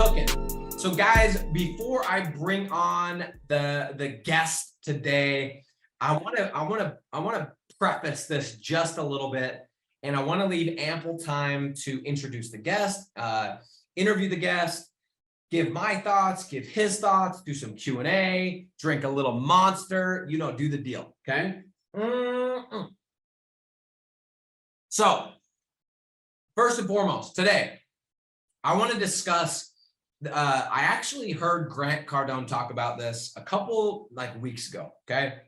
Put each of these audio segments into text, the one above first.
cooking. So guys, before I bring on the guest today, I want to preface this just a little bit, and I want to leave ample time to introduce the guest, interview the guest, give my thoughts, give his thoughts, do some Q&A, drink a little Monster, do the deal, okay? So, first and foremost, today, I want to discuss, I actually heard Grant Cardone talk about this a couple weeks ago, okay?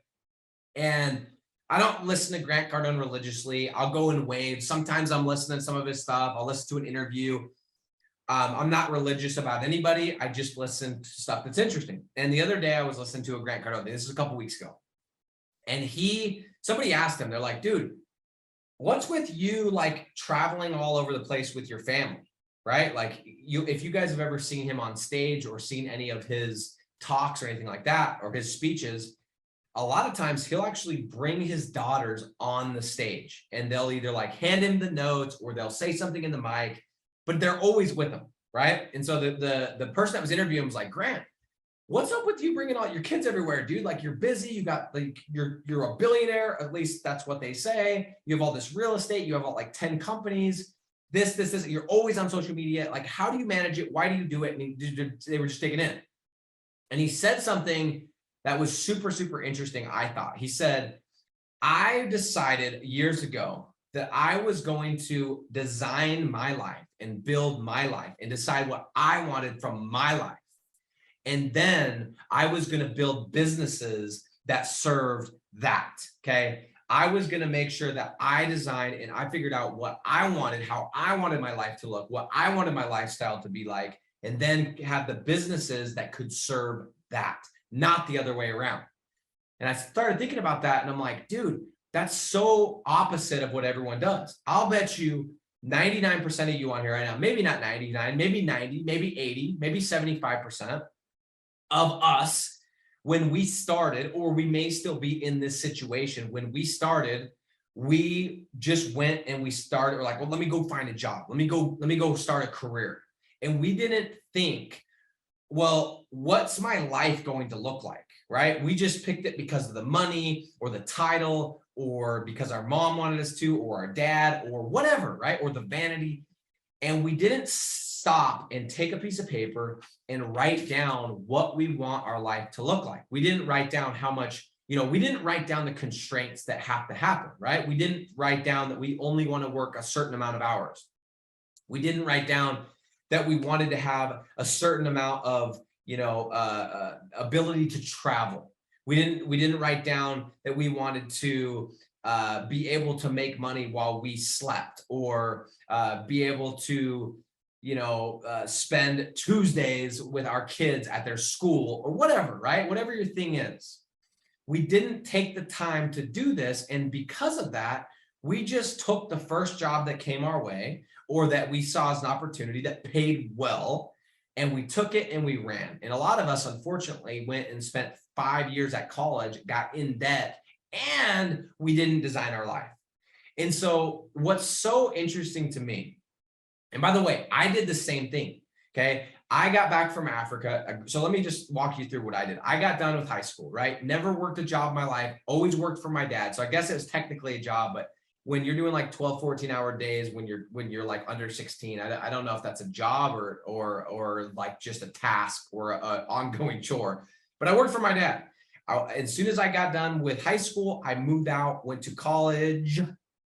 And I don't listen to Grant Cardone religiously. I'll go in waves. Sometimes I'm listening to some of his stuff. I'll listen to an interview. I'm not religious about anybody. I just listen to stuff that's interesting. And the other day I was listening to a Grant Cardone. This is a couple weeks ago. And somebody asked him, they're like, dude, what's with you traveling all over the place with your family, right? If you guys have ever seen him on stage or seen any of his talks or anything like that, or his speeches, a lot of times he'll actually bring his daughters on the stage and they'll either hand him the notes or they'll say something in the mic, but they're always with him, right? And so the person that was interviewing him was like, Grant, what's up with you bringing all your kids everywhere, dude? You're busy, you got you're a billionaire, at least that's what they say. You have all this real estate, you have all 10 companies, this, you're always on social media. How do you manage it? Why do you do it? And they were just taking in. And he said something that was super, super interesting, I thought. He said, I decided years ago that I was going to design my life and build my life and decide what I wanted from my life. And then I was going to build businesses that served that, okay? I was going to make sure that I designed and I figured out what I wanted, how I wanted my life to look, what I wanted my lifestyle to be like, and then have the businesses that could serve that, not the other way around. And I started thinking about that and I'm like, dude, that's so opposite of what everyone does. I'll bet you 99% of you on here right now, maybe not 99, maybe 90, maybe 80, maybe 75% of us, when we started, or we may still be in this situation, when we started, we just went and we started, we're like, well, let me go find a job. Let me go start a career. And we didn't think, well, what's my life going to look like, right? We just picked it because of the money or the title or because our mom wanted us to, or our dad, or whatever, right? Or the vanity. And we didn't stop and take a piece of paper and write down what we want our life to look like. We didn't write down how much, we didn't write down the constraints that have to happen, right? We didn't write down that we only want to work a certain amount of hours. We didn't write down that we wanted to have a certain amount of, ability to travel. We didn't write down that we wanted to be able to make money while we slept, or be able to, spend Tuesdays with our kids at their school, or whatever, right? Whatever your thing is. We didn't take the time to do this. And because of that, we just took the first job that came our way, or that we saw as an opportunity that paid well, and we took it and we ran. And a lot of us, unfortunately, went and spent 5 years at college, got in debt, and we didn't design our life. And so what's so interesting to me, and by the way, I did the same thing, okay? I got back from Africa. So let me just walk you through what I did. I got done with high school, right? Never worked a job in my life, always worked for my dad. So I guess it was technically a job, but when you're doing 12, 14-hour days, when you're under 16, I don't know if that's a job or just a task or an ongoing chore, but I worked for my dad. As soon as I got done with high school, I moved out, went to college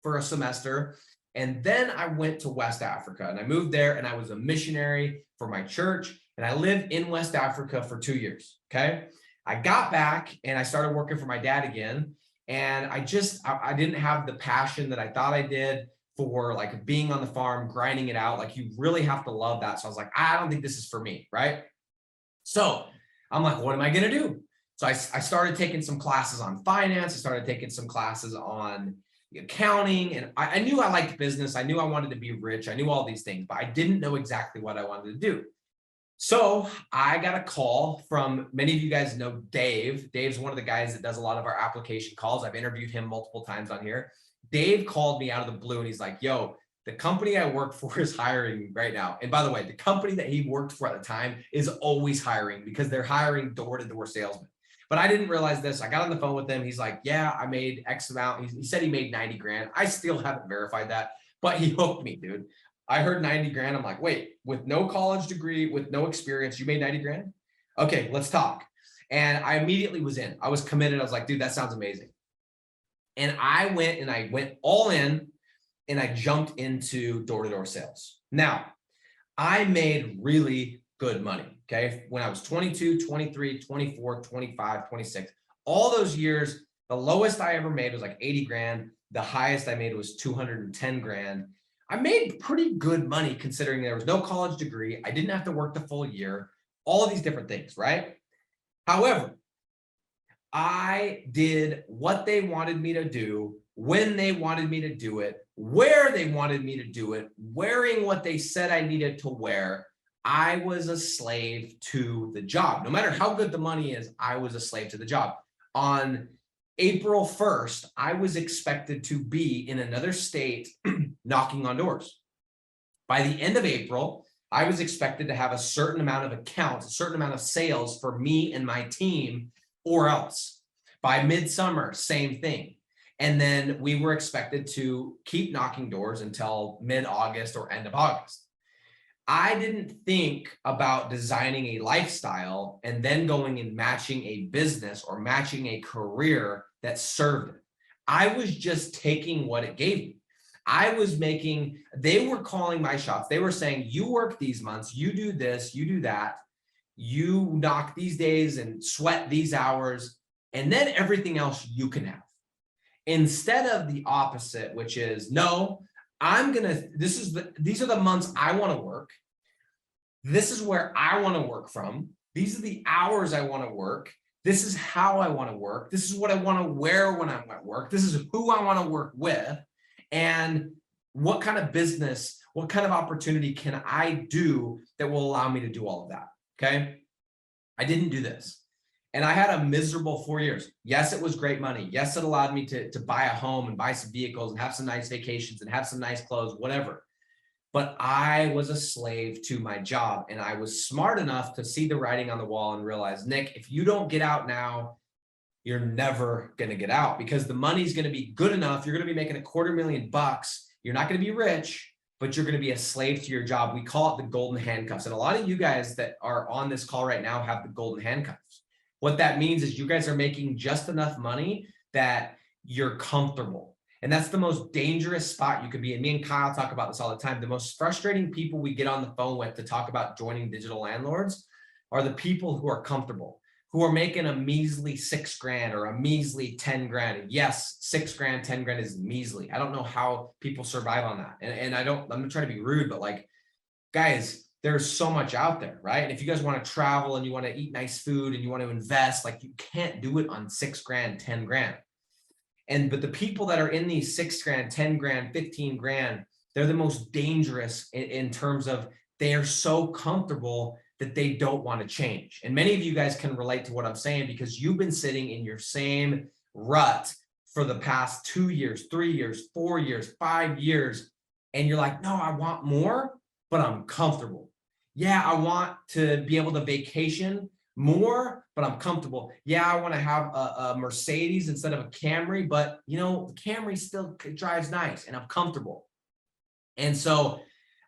for a semester, and then I went to West Africa, and I moved there, and I was a missionary for my church, and I lived in West Africa for 2 years, okay? I got back, and I started working for my dad again, and I didn't have the passion that I thought I did for being on the farm, grinding it out. You really have to love that. So I was like, I don't think this is for me, right? So I'm like, what am I going to do? So I started taking some classes on finance. I started taking some classes on accounting, and I knew I liked business. I knew I wanted to be rich. I knew all these things, but I didn't know exactly what I wanted to do. So I got a call from, many of you guys know Dave. Dave's one of the guys that does a lot of our application calls. I've interviewed him multiple times on here. Dave called me out of the blue and he's like, yo, the company I work for is hiring right now. And by the way, the company that he worked for at the time is always hiring because they're hiring door-to-door salesmen. But I didn't realize this. I got on the phone with him. He's like, yeah, I made X amount. He said he made 90 grand. I still haven't verified that, but he hooked me, dude. I heard 90 grand. I'm like, wait, with no college degree, with no experience, you made 90 grand? Okay, let's talk. And I immediately was in. I was committed. I was like, dude, that sounds amazing. And I went all in and I jumped into door-to-door sales. Now, I made really good money, okay? When I was 22, 23, 24, 25, 26, all those years, the lowest I ever made was like 80 grand. The highest I made was 210 grand. I made pretty good money considering there was no college degree. I didn't have to work the full year, all of these different things, right? However, I did what they wanted me to do, when they wanted me to do it, where they wanted me to do it, wearing what they said I needed to wear. I was a slave to the job. No matter how good the money is, I was a slave to the job. On April 1st, I was expected to be in another state knocking on doors. By the end of April, I was expected to have a certain amount of accounts, a certain amount of sales for me and my team, or else. By midsummer, same thing. And then we were expected to keep knocking doors until mid-August or end of August. I didn't think about designing a lifestyle and then going and matching a business or matching a career that served it. I was just taking what it gave me. They were calling my shots. They were saying, you work these months, you do this, you do that, you knock these days and sweat these hours, and then everything else you can have. Instead of the opposite, which is, no, these are the months I want to work. This is where I want to work from. These are the hours I want to work. This is how I want to work. This is what I want to wear when I'm at work. This is who I want to work with. And what kind of business, what kind of opportunity can I do that will allow me to do all of that? Okay. I didn't do this. And I had a miserable 4 years. Yes, it was great money. Yes, it allowed me to buy a home and buy some vehicles and have some nice vacations and have some nice clothes, whatever. But I was a slave to my job, and I was smart enough to see the writing on the wall and realize, Nick, if you don't get out now, you're never going to get out, because the money's going to be good enough. You're going to be making $250,000. You're not going to be rich, but you're going to be a slave to your job. We call it the golden handcuffs. And a lot of you guys that are on this call right now have the golden handcuffs. What that means is you guys are making just enough money that you're comfortable. And that's the most dangerous spot you could be in. Me and Kyle talk about this all the time. The most frustrating people we get on the phone with to talk about joining digital landlords are the people who are comfortable, who are making a measly $6,000 or a measly 10 grand. Yes, $6,000, 10 grand is measly. I don't know how people survive on that. And I'm not trying to be rude, but like, guys, there's so much out there, right? And if you guys want to travel and you want to eat nice food and you want to invest, like, you can't do it on $6,000, 10 grand. But the people that are in these $6,000, 10 grand, 15 grand, they're the most dangerous in terms of they are so comfortable that they don't want to change. And many of you guys can relate to what I'm saying, because you've been sitting in your same rut for the past 2 years, 3 years, 4 years, 5 years. And you're like, no, I want more, but I'm comfortable. Yeah, I want to be able to vacation more, but I'm comfortable. Yeah, I want to have a Mercedes instead of a Camry, but the Camry still drives nice and I'm comfortable. And so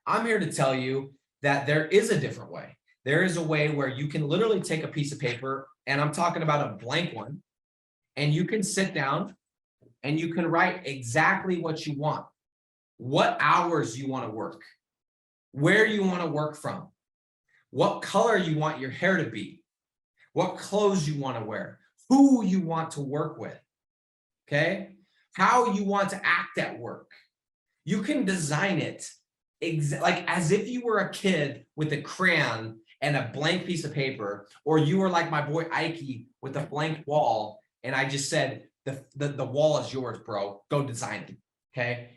I'm here to tell you that there is a different way. There is a way where you can literally take a piece of paper, and I'm talking about a blank one, and you can sit down and you can write exactly what you want, what hours you want to work, where you want to work from, what color you want your hair to be, what clothes you want to wear, who you want to work with, okay? How you want to act at work. You can design it like as if you were a kid with a crayon and a blank piece of paper, or you were like my boy Ike with a blank wall, and I just said, the wall is yours, bro. Go design it, okay?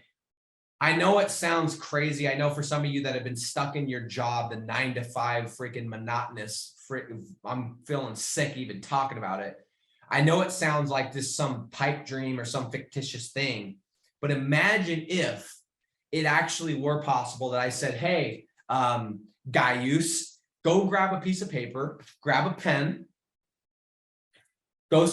I know it sounds crazy. I know for some of you that have been stuck in your job, the 9-to-5 freaking monotonous, I'm feeling sick even talking about it. I know it sounds like this some pipe dream or some fictitious thing, but imagine if it actually were possible that I said, hey, Gaius, go grab a piece of paper, grab a pen, go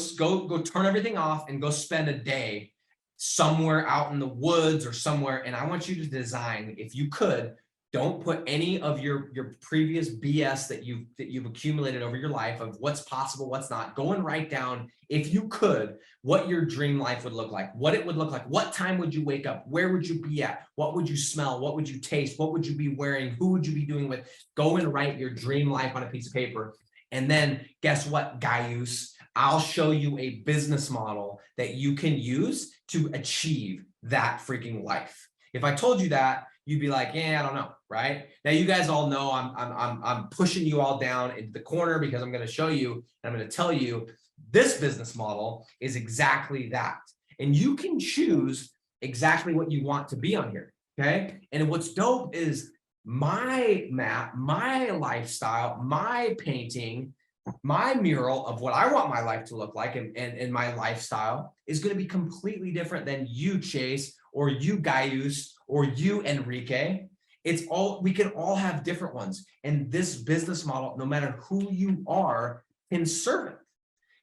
turn everything off and go spend a day somewhere out in the woods or somewhere. And I want you to design, if you could, don't put any of your previous BS that you've accumulated over your life of what's possible, what's not. Go and write down, if you could, what your dream life would look like, what it would look like, what time would you wake up, where would you be at, what would you smell, what would you taste, what would you be wearing, who would you be doing with. Go and write your dream life on a piece of paper. And then guess what, Gaius? I'll show you a business model that you can use to achieve that freaking life. If I told you that, you'd be like, yeah, I don't know, right? Now you guys all know I'm pushing you all down into the corner because I'm going to show you and I'm going to tell you this business model is exactly that. And you can choose exactly what you want to be on here, okay? And what's dope is my map, my lifestyle, my painting, my mural of what I want my life to look like and my lifestyle is going to be completely different than you, Chase, or you, Gaius, or you, Enrique. It's all, we can all have different ones. And this business model, no matter who you are, can serve it.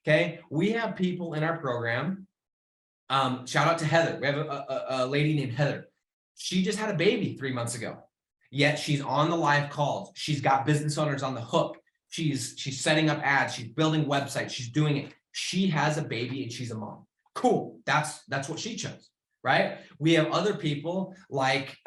Okay. We have people in our program. Shout out to Heather. We have a lady named Heather. She just had a baby 3 months ago, yet she's on the live calls. She's got business owners on the hook. She's setting up ads. She's building websites. She's doing it. She has a baby and she's a mom. Cool. That's what she chose, right? We have other people like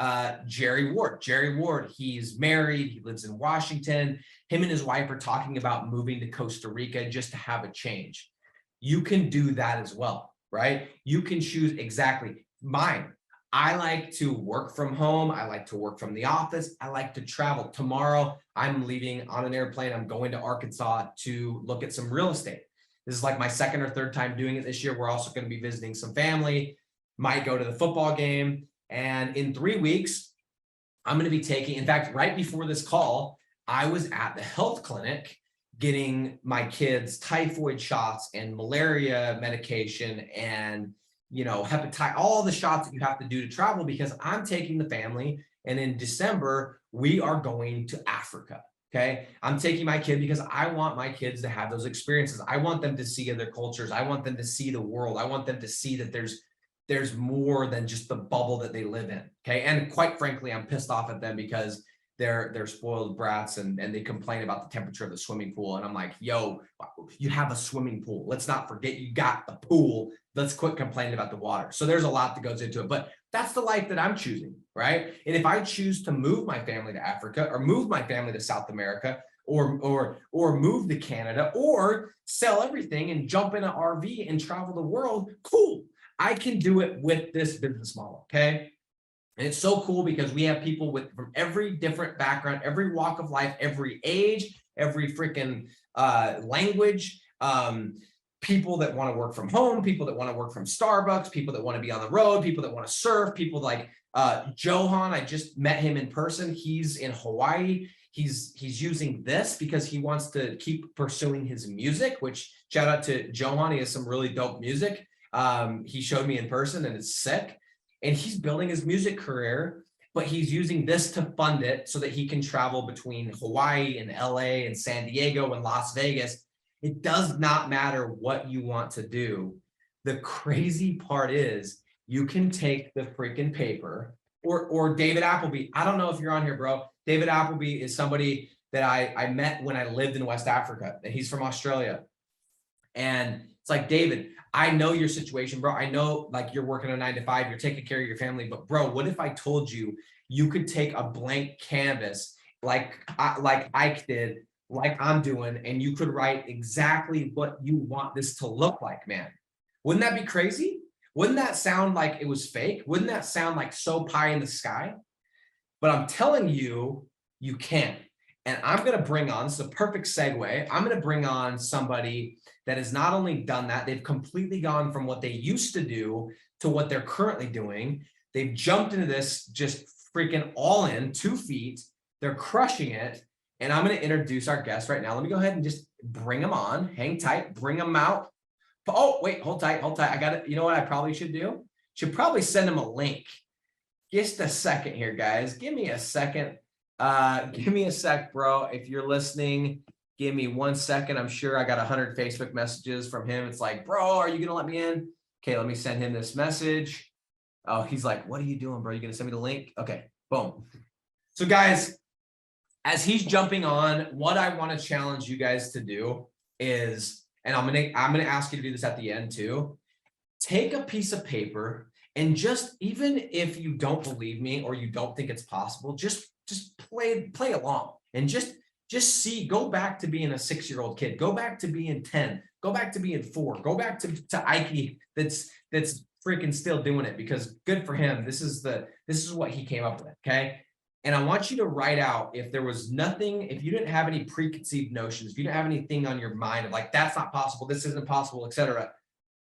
Jerry Ward. Jerry Ward, he's married. He lives in Washington. Him and his wife are talking about moving to Costa Rica just to have a change. You can do that as well, right? You can choose exactly mine. I like to work from home. I like to work from the office. I like to travel. Tomorrow, I'm leaving on an airplane. I'm going to Arkansas to look at some real estate. This is like my second or third time doing it this year. We're also going to be visiting some family, might go to the football game. And in 3 weeks, I'm going to be taking, in fact, right before this call, I was at the health clinic getting my kids typhoid shots and malaria medication and hepatitis, all the shots that you have to do to travel because I'm taking the family. And in December, we are going to Africa. Okay. I'm taking my kid because I want my kids to have those experiences. I want them to see other cultures. I want them to see the world. I want them to see that there's more than just the bubble that they live in. Okay. And quite frankly, I'm pissed off at them because they're spoiled brats and they complain about the temperature of the swimming pool. And I'm like, yo, you have a swimming pool. Let's not forget you got the pool. Let's quit complaining about the water. So there's a lot that goes into it, but that's the life that I'm choosing, right? And if I choose to move my family to Africa or move my family to South America or move to Canada or sell everything and jump in an RV and travel the world, cool. I can do it with this business model, okay? And it's so cool because we have people from every different background, every walk of life, every age, every freaking language, people that want to work from home, people that want to work from Starbucks, people that want to be on the road, people that want to surf, people like Johan. I just met him in person. He's in Hawaii. He's using this because he wants to keep pursuing his music, which shout out to Johan. He has some really dope music. He showed me in person and it's sick. And he's building his music career, but he's using this to fund it so that he can travel between Hawaii and LA and San Diego and Las Vegas. It does not matter what you want to do. The crazy part is you can take the freaking paper or David Appleby. I don't know if you're on here, bro. David Appleby is somebody that I met when I lived in West Africa, and he's from Australia. And it's like, David, I know your situation, bro. I know like you're working a 9 to 5, you're taking care of your family, but bro, what if I told you you could take a blank canvas like Ike did, like I'm doing, and you could write exactly what you want this to look like, man? Wouldn't that be crazy? Wouldn't that sound like it was fake? Wouldn't that sound like so pie in the sky? But I'm telling you, you can. And I'm going to bring on, this is a perfect segue. I'm going to bring on somebody that has not only done that, they've completely gone from what they used to do to what they're currently doing. They've jumped into this just freaking all in 2 feet. They're crushing it. And I'm going to introduce our guest right now. Let me go ahead and just bring them on. Hang tight, bring them out. Oh, wait, hold tight. I got it. You know what I probably should do? Should probably send them a link. just a second here, guys. Give me a second. Give me a sec, bro. If you're listening, give me 1 second. I'm sure I got 100 Facebook messages from him. It's like, bro, are you gonna let me in? Okay, let me send him this message. Oh, he's like, what are you doing, bro? You gonna send me the link? Okay, boom. So guys, as he's jumping on, what I want to challenge you guys to do is, and I'm gonna ask you to do this at the end too. Take a piece of paper and just, even if you don't believe me or you don't think it's possible, just play along and just see, go back to being a 6-year-old kid, go back to being 10, go back to being 4, go back to Ike that's freaking still doing it, because good for him. This is what he came up with. Okay. And I want you to write out, if there was nothing, if you didn't have any preconceived notions, if you didn't have anything on your mind of like, that's not possible, this isn't possible, etc.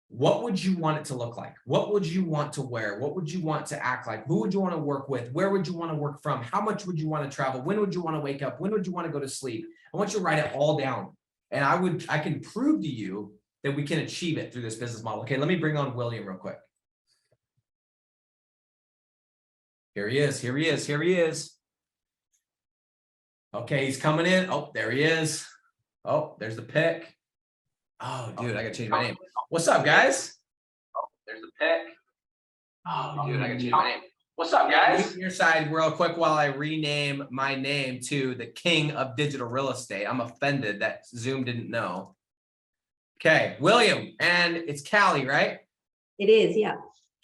What would you want it to look like? What would you want to wear? What would you want to act like? Who would you want to work with? Where would you want to work from? How much would you want to travel? When would you want to wake up? When would you want to go to sleep? I want you to write it all down. And I can prove to you that we can achieve it through this business model. Okay, let me bring on William real quick. Here he is, here he is, here he is. Okay, he's coming in. Oh, there he is. Oh, there's the pic. Oh, dude, I gotta change my name. What's up, guys? Oh, there's the pic. Oh, dude, I gotta change my name. What's up, guys? Mute your side real quick while I rename my name to the king of digital real estate. I'm offended that Zoom didn't know. Okay, William, and it's Callie, right? It is, yeah.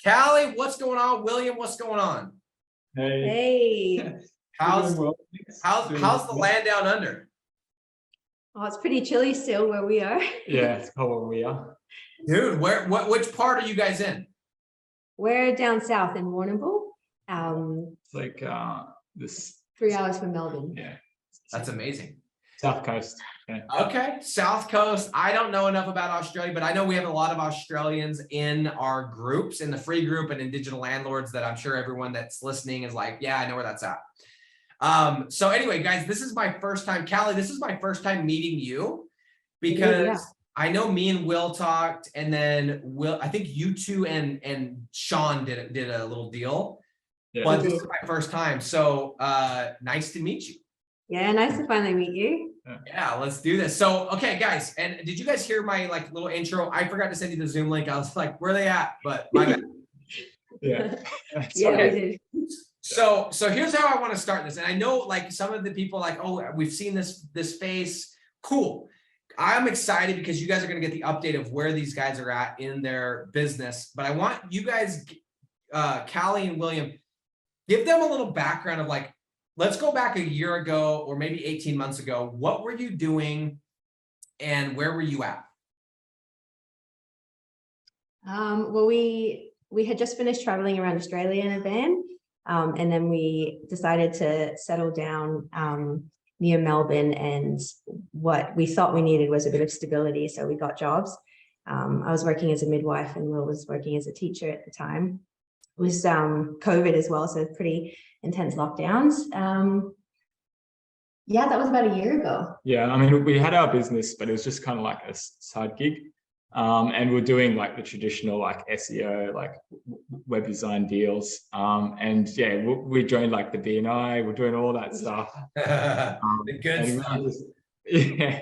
Callie, what's going on? William, what's going on? Hey. How's the land down under? Oh, it's pretty chilly still where we are. Yeah, it's cold where we are. Dude, which part are you guys in? We're down south in Warrnambool. It's like this 3 hours from Melbourne. Yeah. That's amazing. South Coast. Yeah. Okay, South Coast. I don't know enough about Australia, but I know we have a lot of Australians in our groups, in the free group and in Digital Landlords, that I'm sure everyone that's listening is like, yeah, I know where that's at. So anyway, guys, this is my first time, Callie, this is my first time meeting you, because I know me and Will talked, and then I think you two and Sean did a little deal, but this is my first time. So nice to meet you. Yeah, nice to finally meet you. Yeah, let's do this. So, okay, guys, and did you guys hear my like little intro? I forgot to send you the Zoom link. I was like, where are they at? But my bad. Yeah. Yeah, okay. So here's how I want to start this. And I know like some of the people like, oh, we've seen this face. Cool. I'm excited because you guys are going to get the update of where these guys are at in their business. But I want you guys, Callie and William, give them a little background of like, let's go back a year ago or maybe 18 months ago. What were you doing and where were you at? Well, we had just finished traveling around Australia in a van. And then we decided to settle down near Melbourne, and what we thought we needed was a bit of stability. So we got jobs. I was working as a midwife and Will was working as a teacher at the time. It was COVID as well, so pretty intense lockdowns. Yeah, that was about a year ago. Yeah, I mean, we had our business, but it was just kind of like a side gig. And we're doing like the traditional like SEO, like web design deals. And yeah, we joined like the BNI, we're doing all that stuff. The good stuff. Yeah.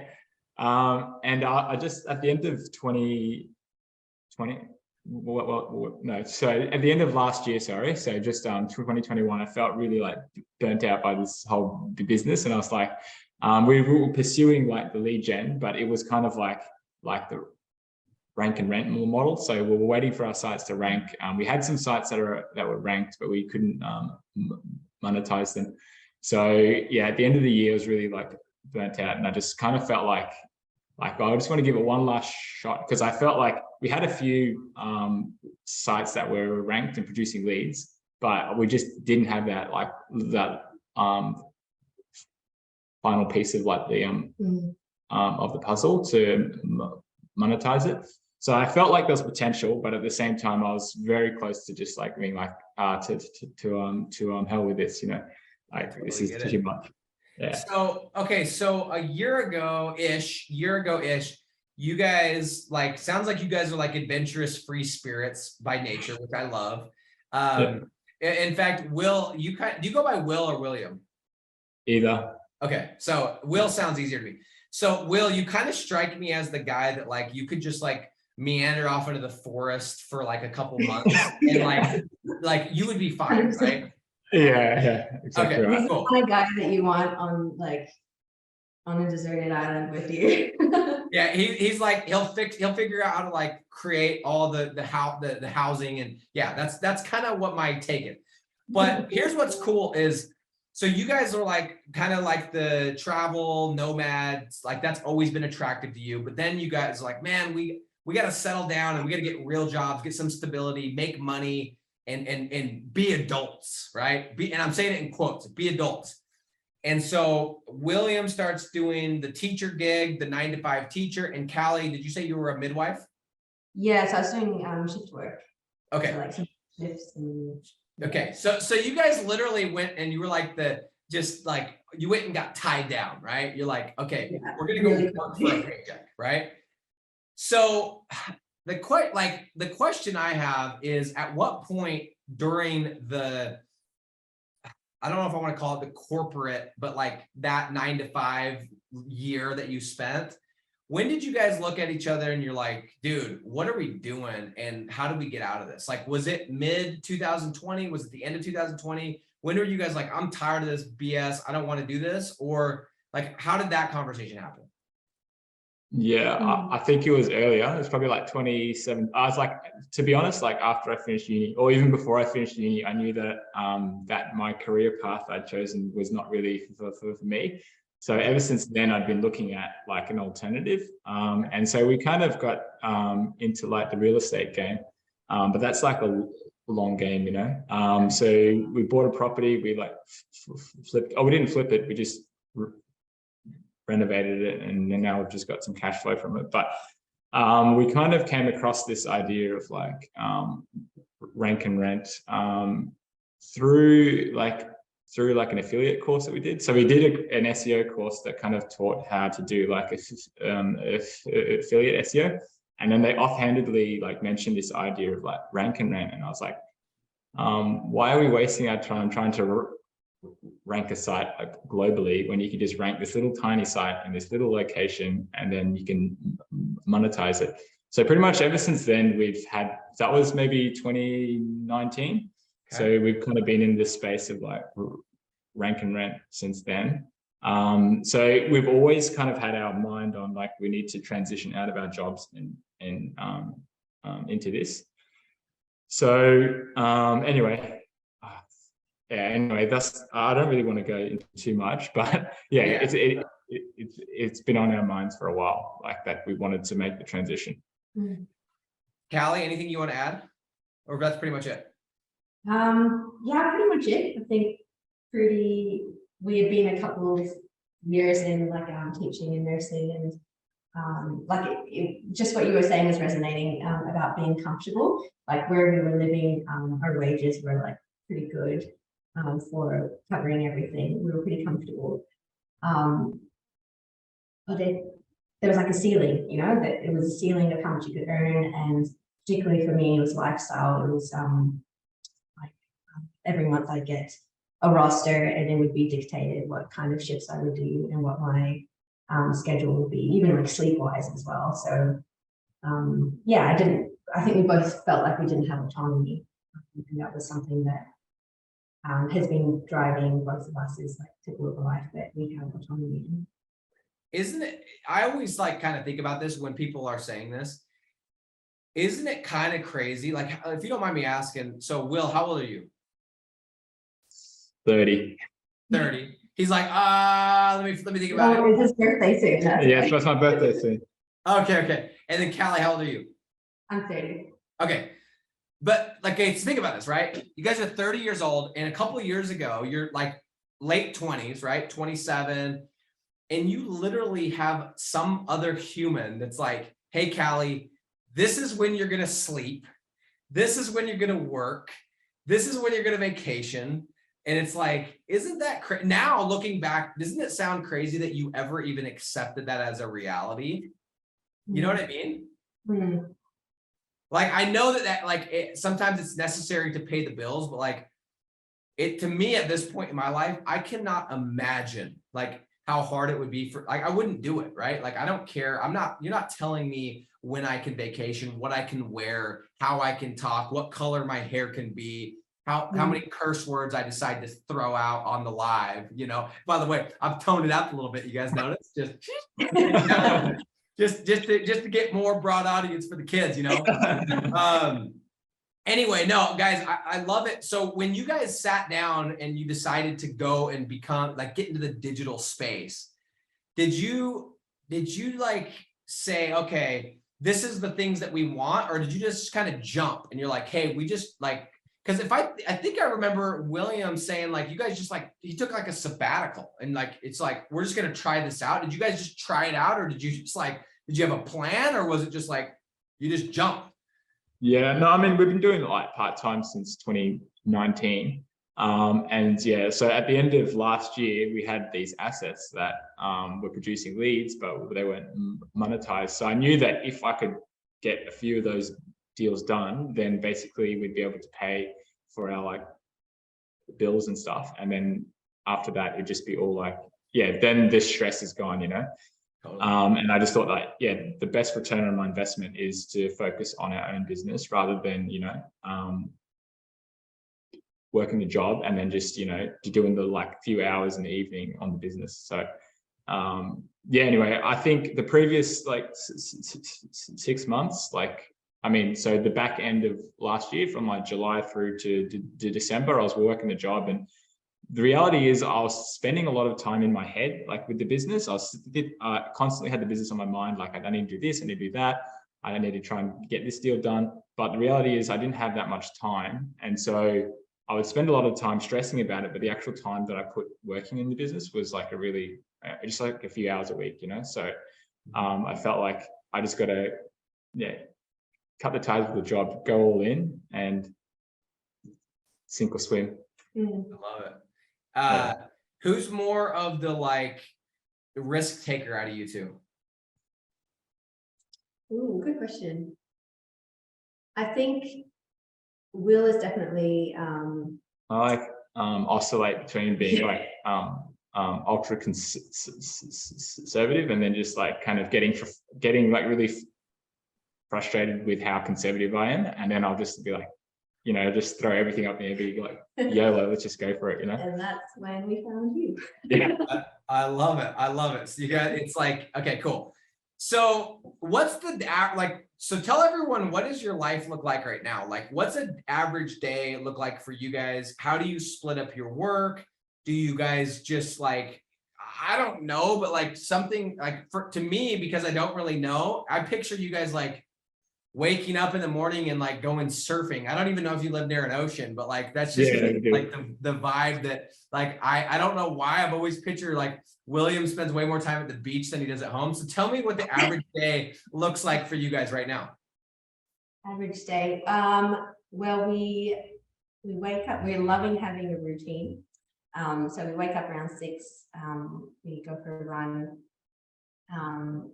And I just, at the end of 2020, no, so at the end of last year, sorry, so just 2021, I felt really like burnt out by this whole business. And I was like, we were pursuing like the lead gen, but it was kind of like the rank and rent model. So we were waiting for our sites to rank. We had some sites that were ranked, but we couldn't monetize them. So yeah, at the end of the year, I was really like burnt out, and I just kind of felt like I just want to give it one last shot, because I felt like we had a few sites that were ranked and producing leads, but we just didn't have that final piece of like the of the puzzle to monetize it. So I felt like there was potential, but at the same time, I was very close to just like being like to hell with this, you know, like totally this is too much. Yeah. So okay, so a year ago-ish, you guys like, sounds like you guys are like adventurous free spirits by nature, which I love. In fact, Will, do you go by Will or William? Either. Okay, so Will sounds easier to me. So Will, you kind of strike me as the guy that like you could just like meander off into the forest for like a couple months and like you would be fine, right? Yeah, exactly Okay, right. He's the cool. kind of guy that you want on a deserted island with you. Yeah, he's like he'll figure out how to like create all the housing, and yeah, that's kind of what my take is. But here's what's cool is, so you guys are like kind of like the travel nomads, like that's always been attractive to you. But then you guys are like, man, we got to settle down and we got to get real jobs, get some stability, make money, and be adults, right? And I'm saying it in quotes, be adults. And so William starts doing the teacher gig, the 9-to-5 teacher. And Callie, did you say you were a midwife? Yes, I was doing shift work. Okay. So, like some shifts and Okay. So you guys literally went and you were like you went and got tied down, right? You're like, okay, yeah, we're gonna go really work for a paycheck, right? So the question I have is, at what point during I don't know if I want to call it the corporate, but like that 9-to-5 year that you spent, when did you guys look at each other and you're like, dude, what are we doing? And how do we get out of this? Like, was it mid 2020? Was it the end of 2020? When were you guys like, I'm tired of this BS, I don't want to do this? Or like, how did that conversation happen? Yeah, I think it was earlier. It was probably like 27. I was like, to be honest, like after I finished uni, or even before I finished uni, I knew that that my career path I'd chosen was not really for me. So ever since then, I'd been looking at like an alternative. And so we kind of got into like the real estate game, but that's like a long game, you know. So we bought a property, we like flipped. Oh, we didn't flip it. We just renovated it, and then now we've just got some cash flow from it. But we kind of came across this idea of like rank and rent through an affiliate course that we did. So we did an SEO course that kind of taught how to do like affiliate SEO, and then they offhandedly like mentioned this idea of like rank and rent, and I was like, why are we wasting our time trying to rank a site like globally when you can just rank this little tiny site in this little location and then you can monetize it? So pretty much ever since then, that was maybe 2019. Okay. So we've kind of been in this space of like rank and rent since then. So we've always kind of had our mind on like, we need to transition out of our jobs and into this. So anyway, that's, I don't really want to go into too much, but yeah. It's been on our minds for a while, like that we wanted to make the transition. Callie, anything you want to add, or that's pretty much it? Yeah, pretty much it. I think we had been a couple of years in like teaching and nursing, and like just what you were saying is resonating about being comfortable. Like where we were living, our wages were like pretty good for covering everything. We were pretty comfortable. But there was like a ceiling, you know, that it was a ceiling of how much you could earn, and particularly for me, it was lifestyle. It was like every month I'd get a roster, and it would be dictated what kind of shifts I would do and what my schedule would be, even like sleep-wise as well. So yeah, I think we both felt like we didn't have autonomy, and that was something that has been driving both of us, is like to live a life that we have autonomy in. Isn't it? I always like kind of think about this when people are saying this. Isn't it kind of crazy? Like, if you don't mind me asking, so Will, how old are you? 30. 30. He's like, let me think about it. It's his birthday soon. Yeah, it's my birthday soon. Okay. And then Callie, how old are you? I'm 30. Okay. But like, okay, so think about this, right? You guys are 30 years old, and a couple of years ago, you're like late 20s, right? 27. And you literally have some other human that's like, hey, Callie, this is when you're going to sleep. This is when you're going to work. This is when you're going to vacation. And it's like, isn't that crazy? Now looking back, doesn't it sound crazy that you ever even accepted that as a reality? You know what I mean? Mm. Like, I know that like sometimes it's necessary to pay the bills, but like, to me at this point in my life, I cannot imagine like how hard it would be for, like, I wouldn't do it, right? Like, I don't care. You're not telling me when I can vacation, what I can wear, how I can talk, what color my hair can be, how many curse words I decide to throw out on the live, you know. By the way, I've toned it up a little bit. You guys notice? Just to get more broad audience for the kids, you know. Anyway, no, guys, I love it. So when you guys sat down and you decided to go and become like get into the digital space, did you like say, okay, this is the things that we want, or did you just kind of jump and you're like, hey, we just like, because I think I remember William saying like, you guys just like, he took like a sabbatical and like, it's like, we're just going to try this out. Did you guys just try it out, or did you just like, did you have a plan, or was it just like, you just jumped? Yeah, no, I mean, we've been doing like part-time since 2019. And yeah, so at the end of last year, we had these assets that were producing leads, but they weren't monetized. So I knew that if I could get a few of those deals done, then basically we'd be able to pay for our like bills and stuff. And then after that, it'd just be all like, yeah, then the stress is gone, you know? Totally. And I just thought that, yeah, the best return on my investment is to focus on our own business rather than, you know, working the job and then just, you know, doing the like few hours in the evening on the business. So, yeah, anyway, I think the previous like 6 months, like, I mean, so the back end of last year from like July through to December, I was working the job, and the reality is I was spending a lot of time in my head, like with the business. I constantly had the business on my mind. Like, I need to do this, I need to do that. I need to try and get this deal done. But the reality is I didn't have that much time. And so I would spend a lot of time stressing about it, but the actual time that I put working in the business was like just like a few hours a week, you know? So I felt like I just got to, yeah, cut the ties with the job, go all in and sink or swim. I love it. Who's more of the like risk taker out of you two? Ooh, good question. I think Will is definitely I like oscillate between being like ultra conservative and then just like kind of getting like really frustrated with how conservative I am, and then I'll just be like, you know, just throw everything up there and be like, YOLO, let's just go for it, you know. And that's when we found you. Yeah. I love it. I love it. So you guys, it's like, okay, cool. So what's the like, so tell everyone, what does your life look like right now? Like, what's an average day look like for you guys? How do you split up your work? Do you guys just like, I don't know, but like something like to me, because I don't really know, I picture you guys like waking up in the morning and like going surfing. I don't even know if you live near an ocean, but like that's just like the vibe that like I don't know why I've always pictured like William spends way more time at the beach than he does at home. So tell me what the average day looks like for you guys right now. Average day. Well, we wake up, we're loving having a routine. So we wake up around 6, we go for a run,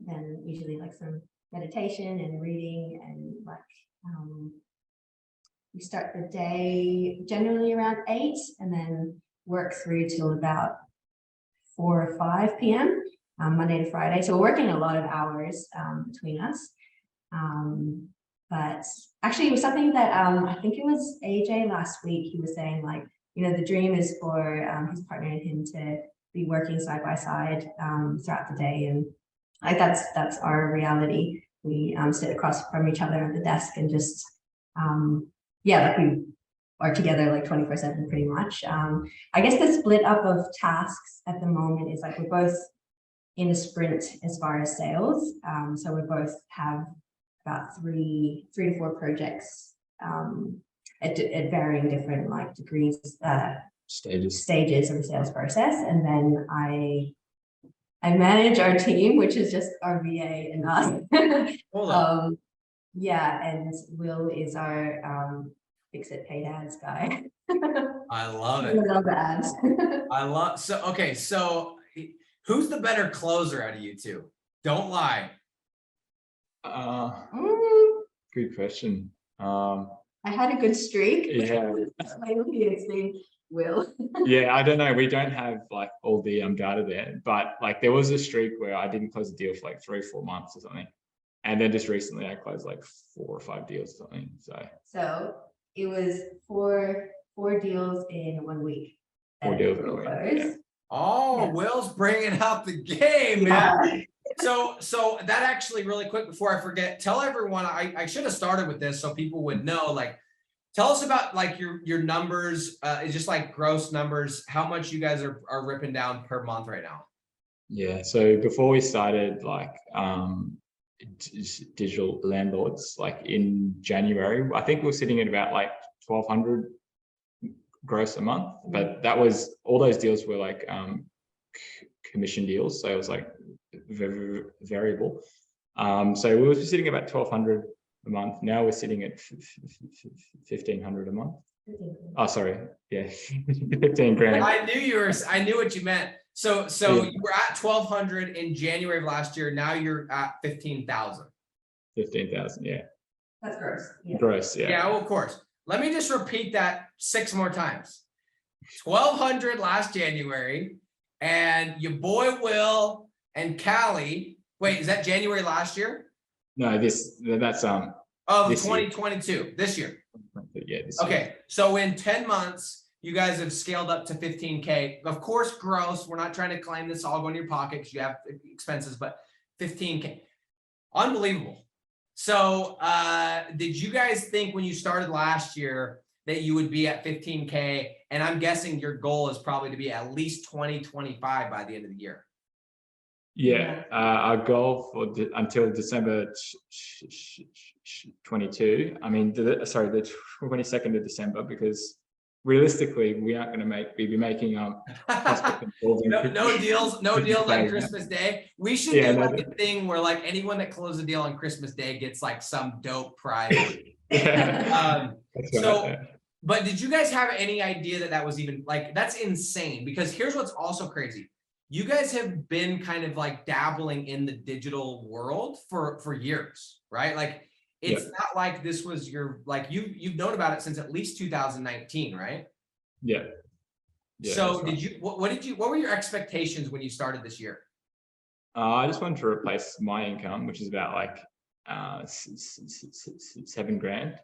then usually like some meditation and reading, and like we start the day generally around 8 and then work through till about 4 or 5 p.m. Monday to Friday. So we're working a lot of hours between us. But actually it was something that I think it was AJ last week, he was saying like, you know, the dream is for his partner and him to be working side by side throughout the day, and like that's our reality. We sit across from each other at the desk and just yeah, like we are together like 24/7 pretty much. I guess the split up of tasks at the moment is like we're both in a sprint as far as sales. So we both have about 3 to 4 projects at varying different like degrees, stages of the sales process, and then I manage our team, which is just our VA and us. Yeah, and Will is our fix it paid ads guy. I love it. I love ads. So who's the better closer out of you two? Don't lie. Good question. I had a good streak. Yeah. Will. Yeah, I don't know. We don't have like all the data there, but like there was a streak where I didn't close a deal for like 3 or 4 months or something. And then just recently I closed like 4 or 5 deals or something. So it was four deals in 1 week. 4 that deals in a Will week, closed. yeah. Oh, Yes. Will's bringing up the game, man. Yeah. So that actually really quick before I forget, tell everyone, I should have started with this so people would know, like, tell us about like your numbers, it's just like gross numbers, how much you guys are ripping down per month right now. Yeah. So before we started like digital landlords, like in January, I think we were sitting at about like 1,200 gross a month, but that was all those deals were like commission deals, so it was like variable. So we were sitting about 1,200 a month. Now we're sitting at 1,500 a month. Oh, sorry, yeah, 15 grand. I knew what you meant. So Yeah. you were at 1,200 in January of last year. Now you're at 15,000. 15,000, yeah. That's gross. Yeah. Gross, yeah. Yeah, well, of course. Let me just repeat that 6 more times. 1,200 last January, and your boy Will and Callie. Wait, is that January last year? No, that's Of this 2022, this year. Yeah. This Okay, year. so in 10 months, you guys have scaled up to 15K. Of course, gross. We're not trying to claim this all go in your pocket because you have expenses, but 15K. Unbelievable. So did you guys think when you started last year that you would be at 15K? And I'm guessing your goal is probably to be at least 25 by the end of the year. Yeah, our goal for until December 22. I mean, sorry, the 22nd of December, because realistically, we aren't going to be making no deals on Christmas Day. We should do like a thing where like anyone that closes a deal on Christmas Day gets like some dope prize. But did you guys have any idea that that was even like, that's insane, because here's what's also crazy. You guys have been kind of like dabbling in the digital world for years, right? Like it's not like this was your, like you've known about it since at least 2019, right? Yeah. So did you, what were your expectations when you started this year? I just wanted to replace my income, which is about like 7 grand.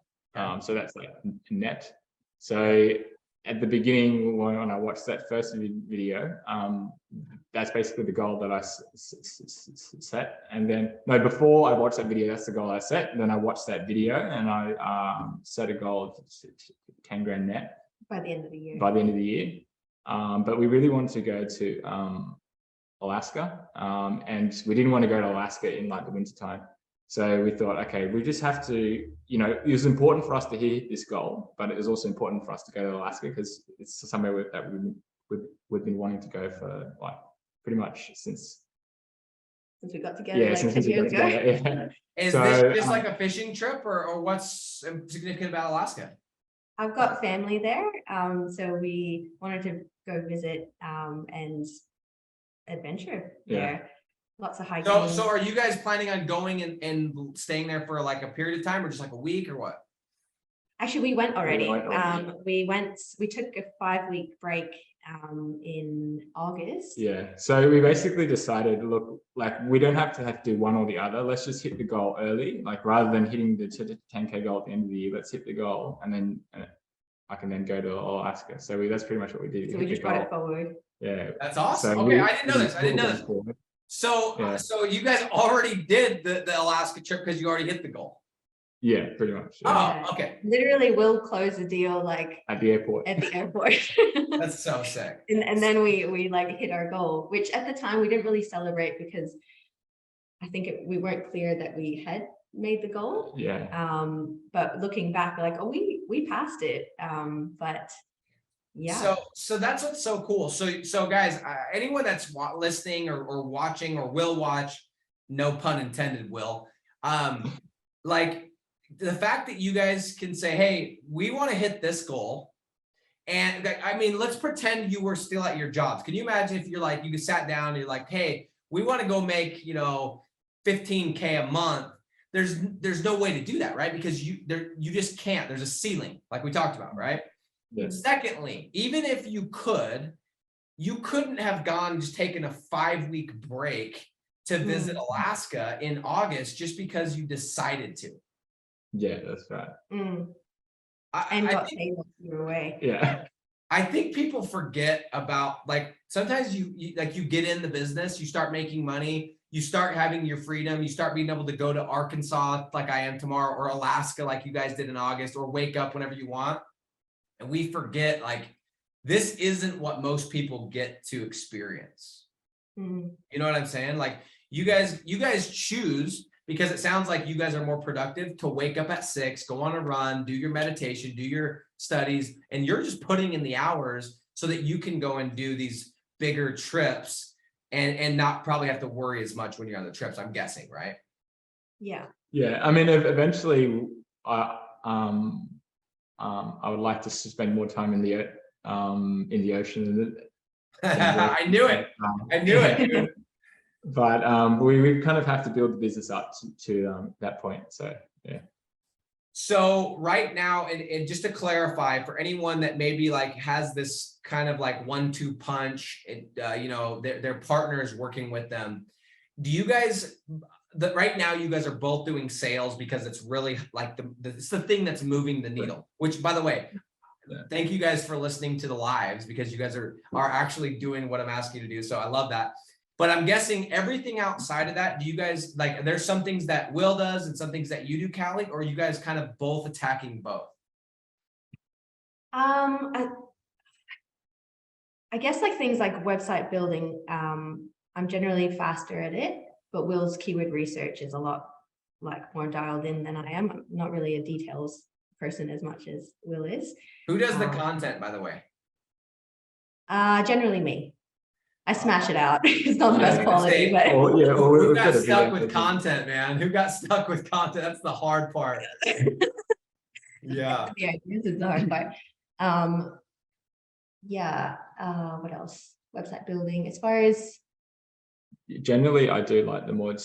So that's like net. So at the beginning, when I watched that first video, that's basically the goal that I set. And then, no, before I watched that video, that's the goal I set. And then I watched that video and I set a goal of 10 grand net. By the end of the year. By the end of the year. But we really wanted to go to Alaska. And we didn't want to go to Alaska in like the wintertime. So we thought, okay, we just have to, you know, it was important for us to hit this goal, but it was also important for us to go to Alaska because it's somewhere that we've been wanting to go for like pretty much since we got together. Yeah, like since 10 we got years ago. together. Yeah. Is this just like a fishing trip, or what's significant about Alaska? I've got family there, so we wanted to go visit and adventure there. Lots of hiking. So are you guys planning on going and staying there for like a period of time, or just like a week, or what? Actually, we went already. We took a 5-week break in August. Yeah. So we basically decided, look, like we don't have to do one or the other. Let's just hit the goal early. Like rather than hitting the 10K goal at the end of the year, let's hit the goal and then I can then go to Alaska. So that's pretty much what we did. So we just brought it forward. Yeah. That's awesome. So okay, I didn't know this. So so you guys already did the Alaska trip because you already hit the goal. Yeah, pretty much. Yeah. Oh, okay. Literally, we'll close the deal like at the airport. That's so sick. And then we like hit our goal, which at the time we didn't really celebrate because I think we weren't clear that we had made the goal. Yeah. But looking back, we're like, oh, we passed it. But yeah. So that's what's so cool. So guys, anyone that's listening or watching or will watch, no pun intended, will, like the fact that you guys can say, hey, we want to hit this goal. And I mean, let's pretend you were still at your jobs. Can you imagine if you're like, you sat down and you're like, hey, we want to go make, 15K a month. There's no way to do that, right? Because you just can't. There's a ceiling, like we talked about, right? Yes. Secondly, even if you couldn't have just taken a 5-week break to visit Alaska in August just because you decided to. Yeah, that's right. And I got think, paid while you were away. Yeah. I think people forget about, like, sometimes you get in the business, you start making money, you start having your freedom, you start being able to go to Arkansas like I am tomorrow, or Alaska like you guys did in August, or wake up whenever you want. And we forget, like, this isn't what most people get to experience. You know what I'm saying? Like, you guys choose, because it sounds like you guys are more productive, to wake up at 6, go on a run, do your meditation, do your studies, and you're just putting in the hours so that you can go and do these bigger trips and not probably have to worry as much when you're on the trips, I'm guessing, right? Yeah. Yeah. I mean, eventually, I would like to spend more time in the ocean. I knew it. I knew it, dude. But we kind of have to build the business up to that point. So yeah. So right now, and just to clarify, for anyone that maybe like has this kind of like 1-2 punch, you know, their partner is working with them. Do you guys, right now you guys are both doing sales because it's really like it's the thing that's moving the needle, which, by the way, thank you guys for listening to the lives, because you guys are actually doing what I'm asking you to do. So I love that. But I'm guessing everything outside of that, do you guys, like, there's some things that Will does and some things that you do, Callie, or are you guys kind of both attacking both? I guess like things like website building, I'm generally faster at it, but Will's keyword research is a lot like more dialed in than I am. I'm not really a details person as much as Will is. Who does the content, by the way? Generally me. I smash it out. It's not the best quality, but who got stuck with content, man? Who got stuck with content? That's the hard part. Yeah. The ideas is the hard part. Yeah. What else? Website building. As far as generally, I do like the more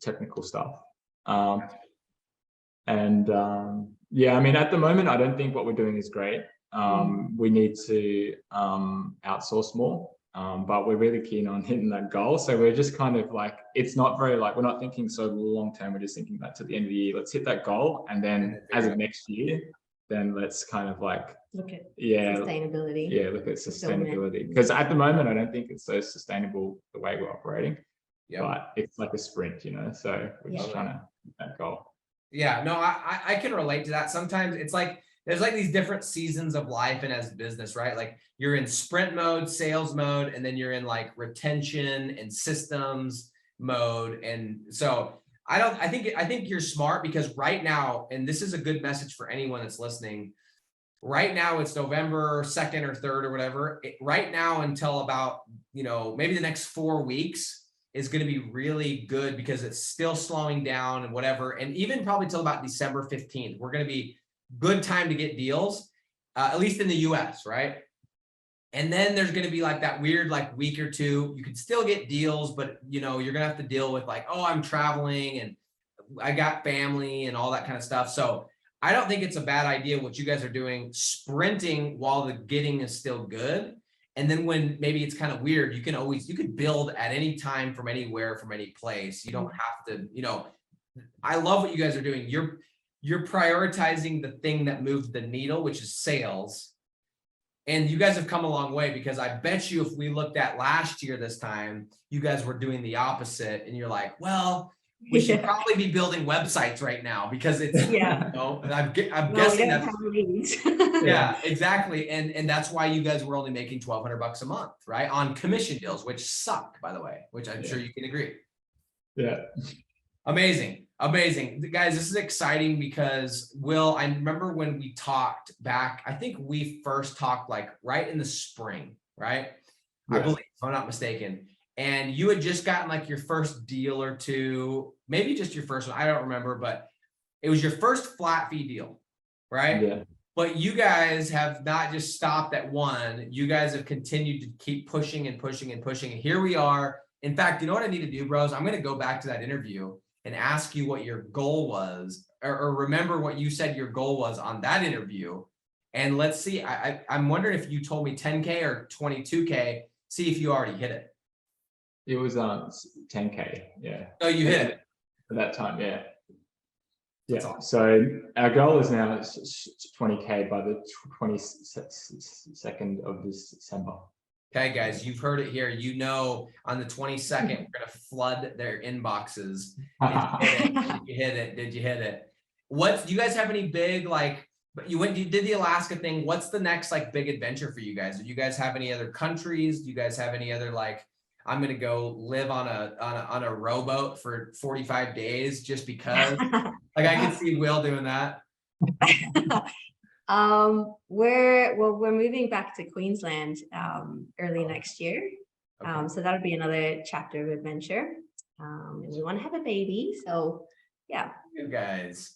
technical stuff. Yeah, I mean, at the moment, I don't think what we're doing is great. We need to outsource more. But we're really keen on hitting that goal. So we're just kind of like, it's not very like, we're not thinking so long term. We're just thinking that to the end of the year, let's hit that goal. And then as of next year, then let's kind of like look at sustainability. Yeah, look at sustainability. Because at the moment, I don't think it's so sustainable the way we're operating. Yep. But it's like a sprint, you know. So we're just trying to hit that goal. Yeah, no, I can relate to that. Sometimes it's like, there's like these different seasons of life and as business, right? Like you're in sprint mode, sales mode, and then you're in like retention and systems mode. And so I think you're smart, because right now, and this is a good message for anyone that's listening, right now it's November 2nd or 3rd or whatever. Right now until about, you know, maybe the next 4 weeks is going to be really good, because it's still slowing down and whatever. And even probably till about December 15th, we're going to be good time to get deals, at least in the US, right? And then there's going to be like that weird like week or two, you can still get deals, but you know, you're going to have to deal with like, oh, I'm traveling and I got family and all that kind of stuff. So I don't think it's a bad idea what you guys are doing, sprinting while the getting is still good. And then when maybe it's kind of weird, you can build at any time from anywhere, from any place. You don't have to, you know, I love what you guys are doing. You're prioritizing the thing that moves the needle, which is sales. And you guys have come a long way, because I bet you if we looked at last year this time, you guys were doing the opposite. And you're like, well, we should probably be building websites right now, because it's, you know, and I'm guessing that's, yeah, exactly. And that's why you guys were only making $1,200 a month, right? On commission deals, which suck, by the way, which I'm sure you can agree. Yeah. Amazing. Amazing. Guys, this is exciting, because Will, I remember when we talked back, I think we first talked like right in the spring, right? Yes. I believe, if I'm not mistaken. And you had just gotten like your first deal or two, maybe just your first one. I don't remember, but it was your first flat fee deal, right? Yeah. But you guys have not just stopped at one. You guys have continued to keep pushing and pushing and pushing. And here we are. In fact, you know what I need to do, bros? I'm going to go back to that interview and ask you what your goal was, or remember what you said your goal was on that interview. And let's see, I'm wondering if you told me 10K or 22K, see if you already hit it. It was 10K, yeah. Oh, you hit it. At that time, yeah. That's Yeah, awesome. so our goal is now 20K by the 22nd of December. Okay, guys, you've heard it here. You know, on the 22nd, we're gonna flood their inboxes. Did you hit it? Did you hit it? What do you guys have any big, like, you did the Alaska thing? What's the next like big adventure for you guys? Do you guys have any other countries? Do you guys have any other, like, I'm gonna go live on a rowboat for 45 days just because? Like, I could see Will doing that. We're moving back to Queensland early next year. Okay. So that'll be another chapter of adventure. And we want to have a baby, so yeah. You guys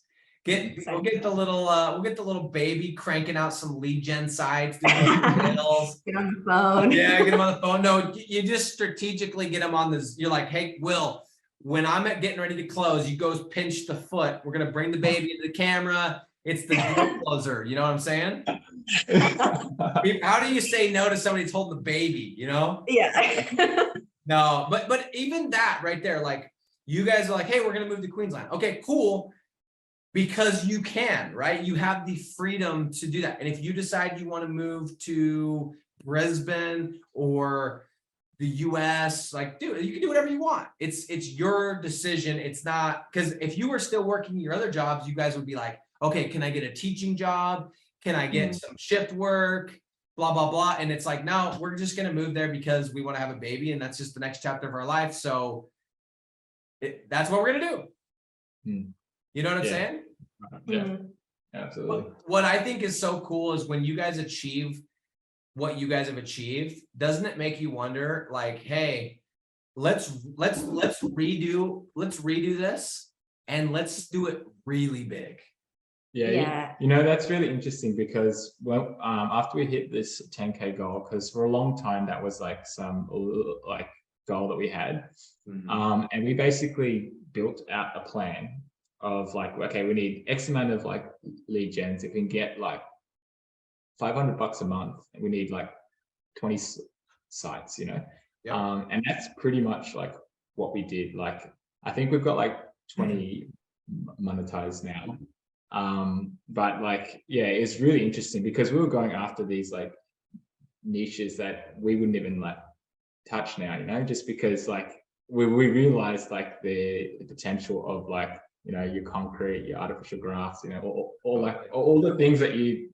we'll get the little baby cranking out some lead gen sites, doing emails. Get on the phone. Yeah, get him on the phone. No, you just strategically get him on this. You're like, hey, Will, when I'm getting ready to close, you go pinch the foot. We're gonna bring the baby into the camera. It's the deal closer. You know what I'm saying? How do you say no to somebody that's holding the baby? You know? Yeah. No, but even that right there, like, you guys are like, hey, we're gonna move to Queensland. Okay, cool. Because you can, right? You have the freedom to do that. And if you decide you want to move to Brisbane or the US, like, dude, you can do whatever you want. It's your decision. It's not, because if you were still working your other jobs, you guys would be like, okay, can I get a teaching job? Can I get some shift work? Blah, blah, blah. And it's like, no, we're just going to move there because we want to have a baby. And that's just the next chapter of our life. So that's what we're going to do. You know what I'm saying? Yeah, absolutely. What I think is so cool is when you guys achieve what you guys have achieved, doesn't it make you wonder, like, hey, let's redo this and let's do it really big. Yeah. You know, that's really interesting because after we hit this 10K goal, because for a long time that was like some like goal that we had, and we basically built out a plan of like, okay, we need X amount of like lead gens. If we can get like $500 a month, we need like 20 sites, you know. And that's pretty much like what we did. Like, I think we've got like 20 monetized now. But like, yeah, it's really interesting because we were going after these like niches that we wouldn't even like touch now, you know, just because like we realized like the potential of like, you know, your concrete, your artificial grass, you know, all the things that you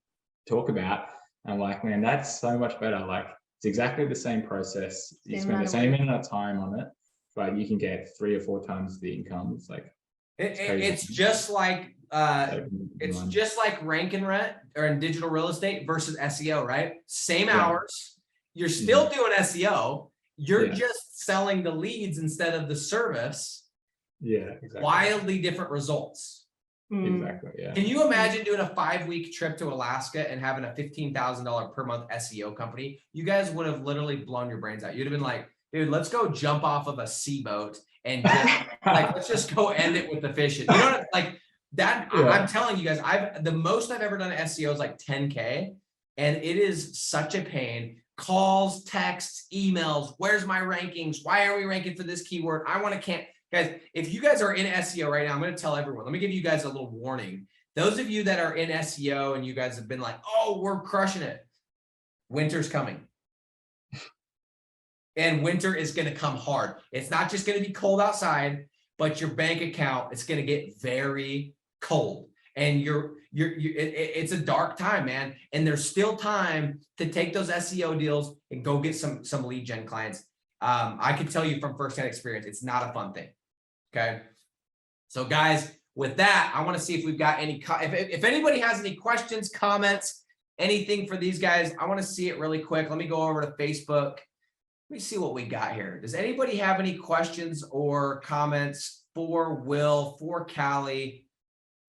talk about. I'm like, man, that's so much better. Like, it's exactly the same process. You spend the same amount of time on it, but you can get 3 or 4 times the income. It's like, it's just like rank and rent or in digital real estate versus SEO, right? Same hours. You're still doing SEO. You're just selling the leads instead of the service. Yeah, exactly. Wildly different results. Exactly. Yeah. Can you imagine doing a 5-week trip to Alaska and having a $15,000 per month SEO company? You guys would have literally blown your brains out. You'd have been like, dude, let's go jump off of a seaboat and just, like, let's just go end it with the fishing. You know what, like that? I'm telling you guys, the most I've ever done at SEO is like 10K, and it is such a pain. Calls, texts, emails. Where's my rankings? Why are we ranking for this keyword? I want to Guys, if you guys are in SEO right now, I'm going to tell everyone, let me give you guys a little warning. Those of you that are in SEO and you guys have been like, oh, we're crushing it. Winter's coming. And winter is going to come hard. It's not just going to be cold outside, but your bank account, it's going to get very cold. And it's a dark time, man. And there's still time to take those SEO deals and go get some lead gen clients. I can tell you from firsthand experience, it's not a fun thing. Okay. So guys, with that, I want to see if we've got any, if anybody has any questions, comments, anything for these guys, I want to see it really quick. Let me go over to Facebook. Let me see what we got here. Does anybody have any questions or comments for Will, for Callie?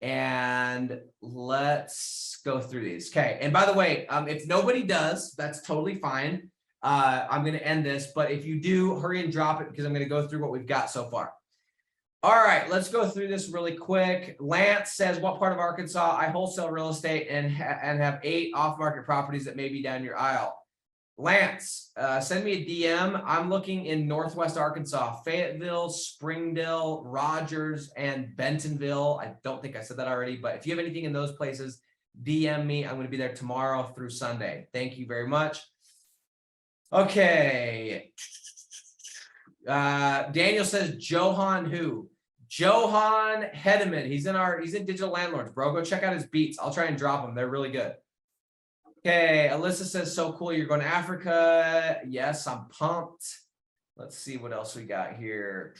And let's go through these. Okay. And by the way, if nobody does, that's totally fine. I'm going to end this, but if you do, hurry and drop it because I'm going to go through what we've got so far. All right, let's go through this really quick. Lance says, what part of Arkansas? I wholesale real estate and have 8 off-market properties that may be down your aisle. Lance, send me a DM. I'm looking in Northwest Arkansas, Fayetteville, Springdale, Rogers, and Bentonville. I don't think I said that already, but if you have anything in those places, DM me. I'm going to be there tomorrow through Sunday. Thank you very much. Okay. Daniel says Johan who? Johan Hedeman. He's in Digital Landlords, bro. Go check out his beats. I'll try and drop them. They're really good. Okay, Alyssa says, so cool. You're going to Africa. Yes, I'm pumped. Let's see what else we got here.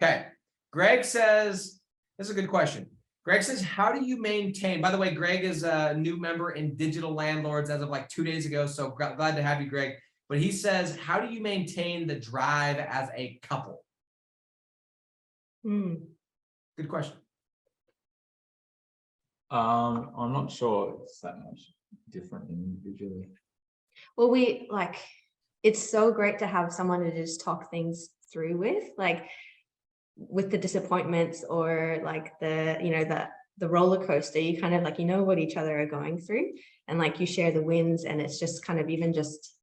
Okay, Greg says, this is a good question. Greg says, how do you maintain, by the way, Greg is a new member in Digital Landlords as of like 2 days ago. So glad to have you, Greg. But he says, how do you maintain the drive as a couple? Good question. I'm not sure it's that much different individually. Well, it's so great to have someone to just talk things through with, like with the disappointments or like the roller coaster. You kind of like, what each other are going through, and like you share the wins, and it's just kind of even just,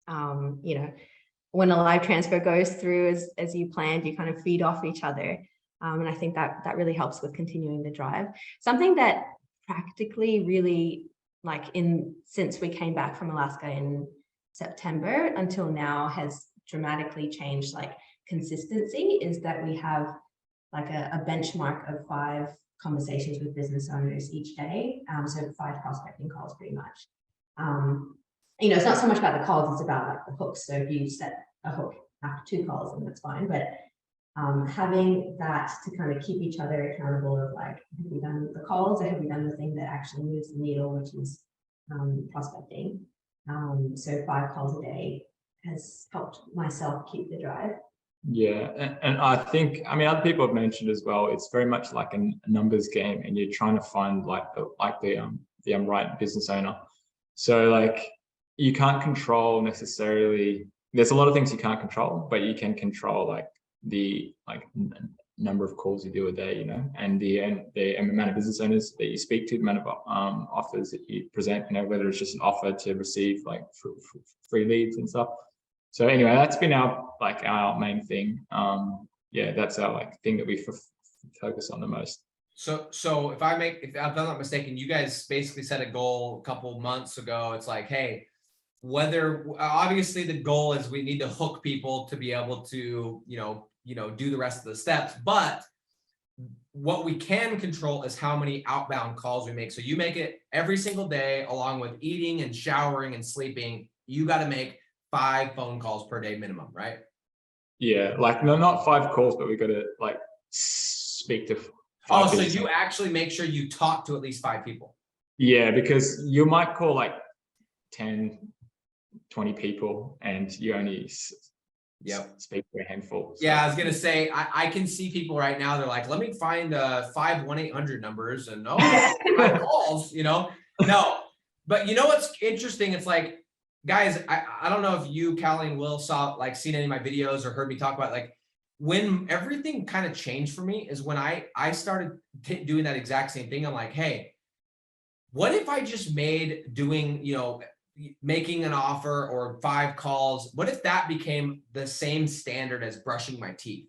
when a live transfer goes through as you planned, you kind of feed off each other. And I think that really helps with continuing the drive. Something that practically really, since we came back from Alaska in September until now, has dramatically changed consistency, is that we have a benchmark of 5 conversations with business owners each day. So 5 prospecting calls pretty much. It's not so much about the calls, it's about the hooks. So if you set a hook after 2 calls, then that's fine. But having that to kind of keep each other accountable of have we done the calls, or have we done the thing that actually moves the needle, which is prospecting. So 5 calls a day has helped myself keep the drive. Yeah, and I think, other people have mentioned as well, it's very much like a numbers game, and you're trying to find the right business owner. So you can't control necessarily, there's a lot of things you can't control, but you can control the number of calls you do a day, and the amount of business owners that you speak to, the amount of offers that you present, whether it's just an offer to receive free leads and stuff. So anyway, that's been our main thing. Yeah, that's our thing that we focus on the most. So if I'm not mistaken, you guys basically set a goal a couple months ago. It's hey, whether obviously the goal is we need to hook people to be able to do the rest of the steps, but what we can control is how many outbound calls we make. So you make it every single day, along with eating and showering and sleeping. You got to make 5 phone calls per day minimum, right? Yeah, no, not 5 calls, but we got to speak to 5 so you actually make sure you talk to at least 5 people. Yeah, because you might call 10, 20 people, and you only speak to a handful. So. Yeah, I was gonna say, I can see people right now, they're let me find 5 1-800 numbers and 5 calls, No, but what's interesting, it's guys, I don't know if you, Callie, and Will saw seen any of my videos or heard me talk about when everything kind of changed for me is when I started doing that exact same thing. I'm hey, what if I just made making an offer or 5 calls, what if that became the same standard as brushing my teeth,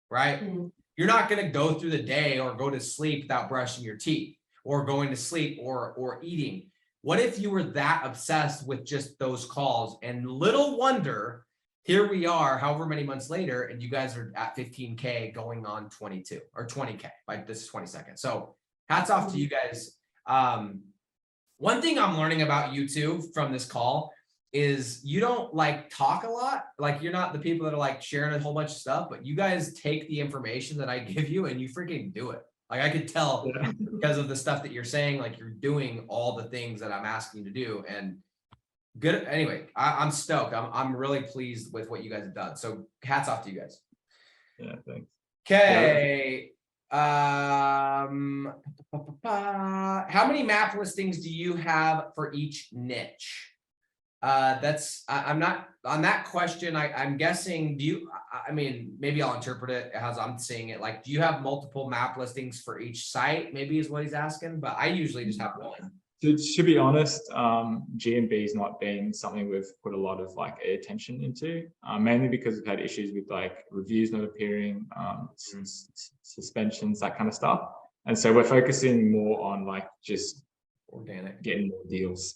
right? Mm-hmm. You're not going to go through the day or go to sleep without brushing your teeth, or going to sleep or eating. What if you were that obsessed with just those calls? And little wonder, here we are, however many months later, and you guys are at 15K going on 22 or 20K. This is 22nd. So hats off to you guys. One thing I'm learning about you too from this call is you don't talk a lot. You're not the people that are sharing a whole bunch of stuff, but you guys take the information that I give you and you freaking do it. I could tell because of the stuff that you're saying, you're doing all the things that I'm asking you to do. And good. Anyway, I'm stoked. I'm really pleased with what you guys have done. So hats off to you guys. Yeah, thanks. Okay. How many map listings do you have for each niche? I'm not on that question. I'm guessing, I mean, maybe I'll interpret it as I'm seeing it. Like, do you have multiple map listings for each site? Maybe is what he's asking, but I usually just have one. To be honest, G&B has not been something we've put a lot of like attention into, mainly because we've had issues with like reviews not appearing, suspensions, that kind of stuff. And so we're focusing more on like just Organic. getting more deals.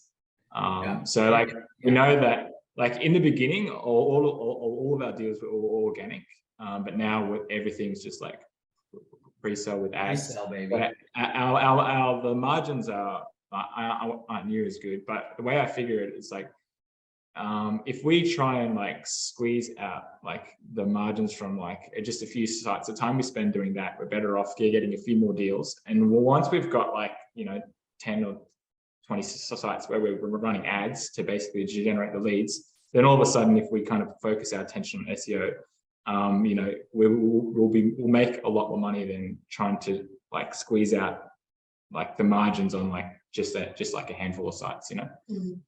Yeah. So like we know that like in the beginning, all of our deals were all organic, but now everything's just like pre-sale with ads. Pre-sale, baby. But the margins aren't near as good. But the way I figure it is like, if we try and like squeeze out like the margins from like just a few sites, the time we spend doing that, we're better off getting a few more deals. And once we've got like, 10 or 20 sites where we're running ads to basically generate the leads, then all of a sudden, if we kind of focus our attention on SEO, we'll make a lot more money than trying to like squeeze out like the margins on like just like a handful of sites, Mhm.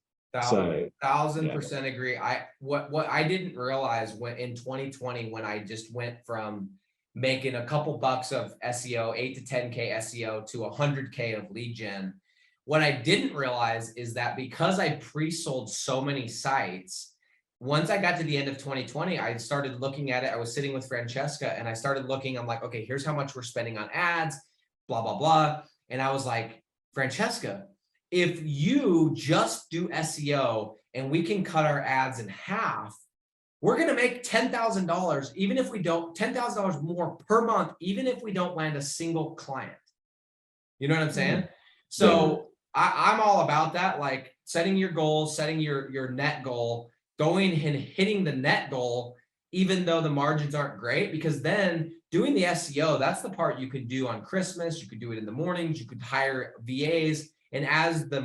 So 1000% agree. What I didn't realize when in 2020, when I just went from making a couple bucks of SEO, 8 to 10K SEO to 100K of lead gen, what I didn't realize is that because I pre-sold so many sites, once I got to the end of 2020, I started looking at it. I was sitting with Francesca and I started looking, I'm like, okay, here's how much we're spending on ads, blah, blah, blah. And I was like, Francesca, if you just do SEO and we can cut our ads in half, we're going to make $10,000, even if we don't, $10,000 more per month, even if we don't land a single client. You know what I'm saying? So I'm all about that, like setting your goals, setting your net goal, going and hitting the net goal, even though the margins aren't great, because then doing the SEO, that's the part you could do on Christmas. You could do it in the mornings. You could hire VAs. And as the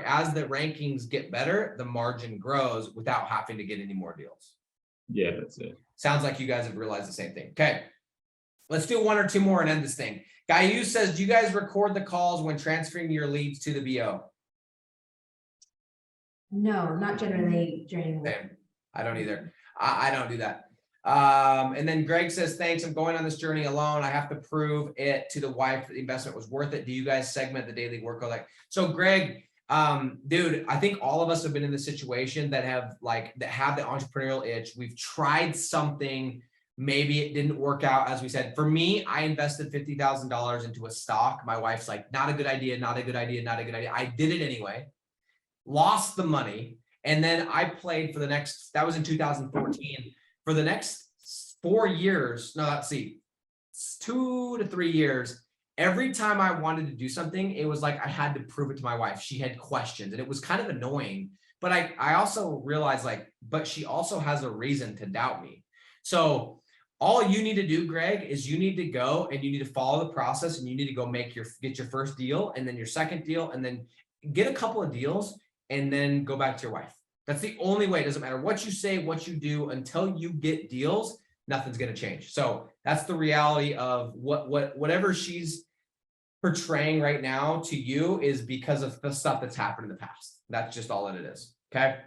as the rankings get better, the margin grows without having to get any more deals. Yeah, that's it. Sounds like you guys have realized the same thing. Okay, let's do one or two more and end this thing. Gayu says, do you guys record the calls when transferring your leads to the BO? No, not generally during. Same. I don't either. I don't do that. And then Greg says, thanks. I'm going on this journey alone. I have to prove it to the wife that the investment was worth it. Do you guys segment the daily work? Like, so Greg, dude, I think all of us have been in the situation that have the entrepreneurial itch. We've tried something. Maybe it didn't work out. As we said, for me, I invested $50,000 into a stock. My wife's like, not a good idea, not a good idea, not a good idea. I did it anyway, lost the money. And then I played for the next, that was in 2014. For the next 4 years, no, let's see, 2 to 3 years, every time I wanted to do something, it was like I had to prove it to my wife. She had questions and it was kind of annoying. But I also realized but she also has a reason to doubt me. So all you need to do, Greg, is you need to go and you need to follow the process and you need to go get your first deal and then your second deal and then get a couple of deals and then go back to your wife. That's the only way. It doesn't matter what you say, what you do, until you get deals, nothing's going to change. So that's the reality of whatever she's portraying right now to you is because of the stuff that's happened in the past. That's just all that it is. Okay.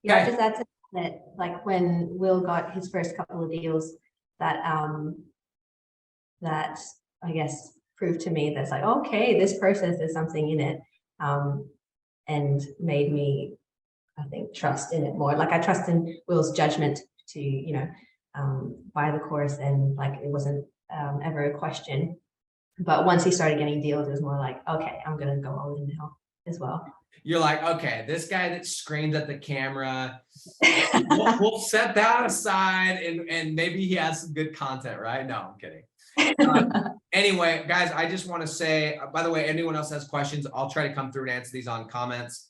Yeah, okay. Just add to that, like when Will got his first couple of deals, that I guess proved to me that's like, okay, this process, there's something in it, and made me, I think, trust in it more. Like I trust in Will's judgment to, buy the course, and like it wasn't ever a question. But once he started getting deals, it was more like, okay, I'm gonna go all in now as well. You're like, okay, this guy that screams at the camera, we'll set that aside, and maybe he has some good content, right? No, I'm kidding. Anyway, guys, I just want to say, by the way, anyone else has questions, I'll try to come through and answer these on comments.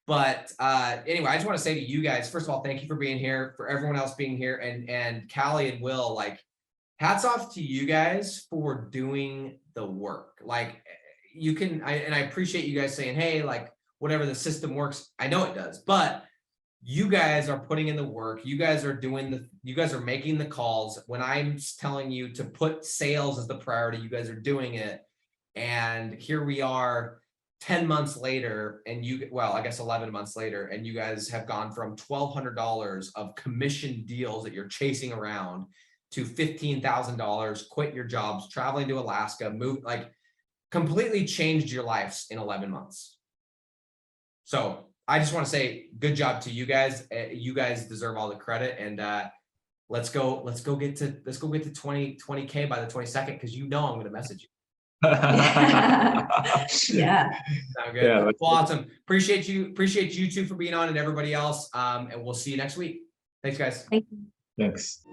But anyway, I just want to say to you guys, first of all, thank you for being here, for everyone else being here, and Callie and Will, like, hats off to you guys for doing the work. Like, you can, and I appreciate you guys saying, hey, like, whatever, the system works. I know it does, but you guys are putting in the work. You guys are you guys are making the calls. When I'm telling you to put sales as the priority, you guys are doing it. And here we are 10 months later, and well, I guess 11 months later, and you guys have gone from $1,200 of commission deals that you're chasing around to $15,000, quit your jobs, traveling to Alaska, move, like completely changed your lives in 11 months. So I just want to say good job to you guys. You guys deserve all the credit, and let's go get to 20K by the 22nd, because I'm going to message you. Yeah. Sound good? Yeah, Well, awesome. Appreciate you two for being on, and everybody else. And we'll see you next week. Thanks, guys. Thank you. Thanks.